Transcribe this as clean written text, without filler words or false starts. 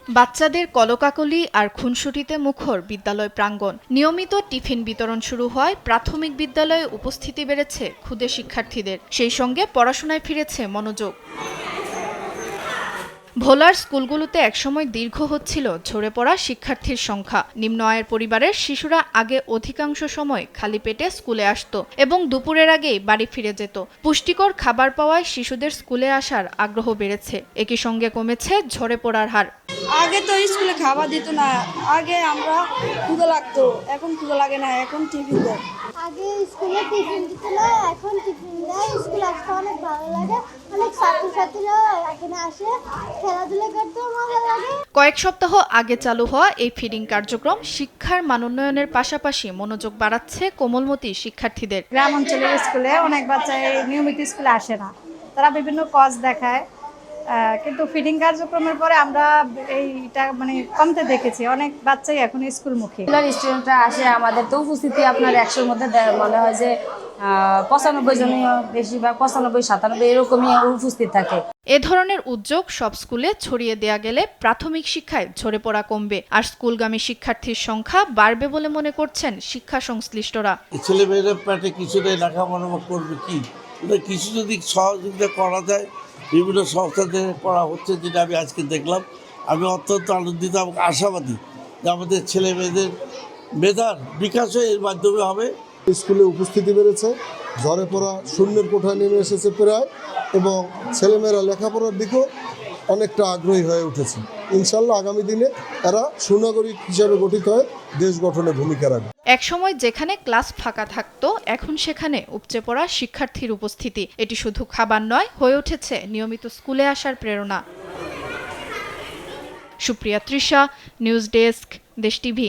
বাচ্চাদের কলকাকলি আর খুনসুটিতে মুখর বিদ্যালয় প্রাঙ্গণ। নিয়মিত টিফিন বিতরণ শুরু হয়, প্রাথমিক বিদ্যালয়ে উপস্থিতি বেড়েছে ক্ষুদে শিক্ষার্থীদের, সেই সঙ্গে পড়াশোনায় ফিরেছে মনোযোগ। ভোলার স্কুলগুলোতে একসময় দীর্ঘ হচ্ছিল ঝরে পড়া শিক্ষার্থীর সংখ্যা। নিম্ন আয়ের পরিবারের শিশুরা আগে অধিকাংশ সময় খালি পেটে স্কুলে আসতো এবং দুপুরের আগেই বাড়ি ফিরে যেত। পুষ্টিকর খাবার পাওয়ায় শিশুদের স্কুলে আসার আগ্রহ বেড়েছে, একই সঙ্গে কমেছে ঝরে পড়ার হার। আগে তো স্কুলে খাবার দিত না, আগে আমরা ক্ষুধা লাগতো, এখন ক্ষুধা লাগে না, এখন টিফিন দেয়। আগে স্কুলে টিফিন দিত না, এখন টিফিন দেয়। স্কুল আসতে অনেক ভালো লাগে, অনেক ছাত্রছাত্রীরা এখানে আসে, খেলাধুলা করতেও মজা লাগে। কয়েক সপ্তাহ আগে চালু হওয়া এই ফিডিং কার্যক্রম শিক্ষার মানোন্নয়নের পাশাপাশি মনোযোগ বাড়াচ্ছে কোমলমতি শিক্ষার্থীদের। গ্রাম অঞ্চলের স্কুলে অনেক বাচ্চা নিয়মিত স্কুলে আসে না, তারা বিভিন্ন কজ দেখায়, কিন্তু ফিডিং কার্যক্রমের পরে আমরা এইটা কমতে দেখেছি। অনেক বাচ্চাই এখন স্কুলমুখী। স্টুডেন্টরা আসে, আমাদের তো উপস্থিতি আপনার 100-র মধ্যে মনে হয় যে 95 জনই, বেশিরভাগ 95-97 এরকমই উপস্থিত থাকে। এ ধরনের উদ্যোগ সব স্কুলে ছড়িয়ে দেয়া গেলে প্রাথমিক শিক্ষায় ঝরে পড়া কমবে আর স্কুলগামী শিক্ষার্থীর সংখ্যা বাড়বে বলে মনে করছেন শিক্ষা সংশ্লিষ্টরা। ছেলেমেয়েরা পেটে কিছুটা লেখাপড়া করবে কি, কিছু যদি সহযোগিতা করা যায়, বিভিন্ন সংস্থা থেকে করা হচ্ছে, যেটা আমি আজকে দেখলাম। আমি অত্যন্ত আনন্দিত এবং আশাবাদী যে আমাদের ছেলে মেয়েদের মেধার বিকাশও এর মাধ্যমে হবে। স্কুলে উপস্থিতি বেড়েছে, ঝরে পড়া শূন্যের কোঠায় নেমে এসেছে প্রায়, এবং ছেলেমেয়েরা লেখাপড়ার দিকেও অনেকটা আগ্রহী হয়ে উঠেছে। ইনশাল্লাহ আগামী দিনে এরা সুনাগরিক হিসাবে গঠিত হয়ে দেশ গঠনে ভূমিকা রাখবে। একসময় যেখানে ক্লাস ফাঁকা থাকতো, এখন সেখানে উপচে পড়া শিক্ষার্থীর উপস্থিতি। এটি শুধু খাবার নয়, হয়ে উঠেছে নিয়মিত স্কুলে আসার প্রেরণা। সুপ্রিয়া তৃষা, নিউজ ডেস্ক, দেশ টিভি।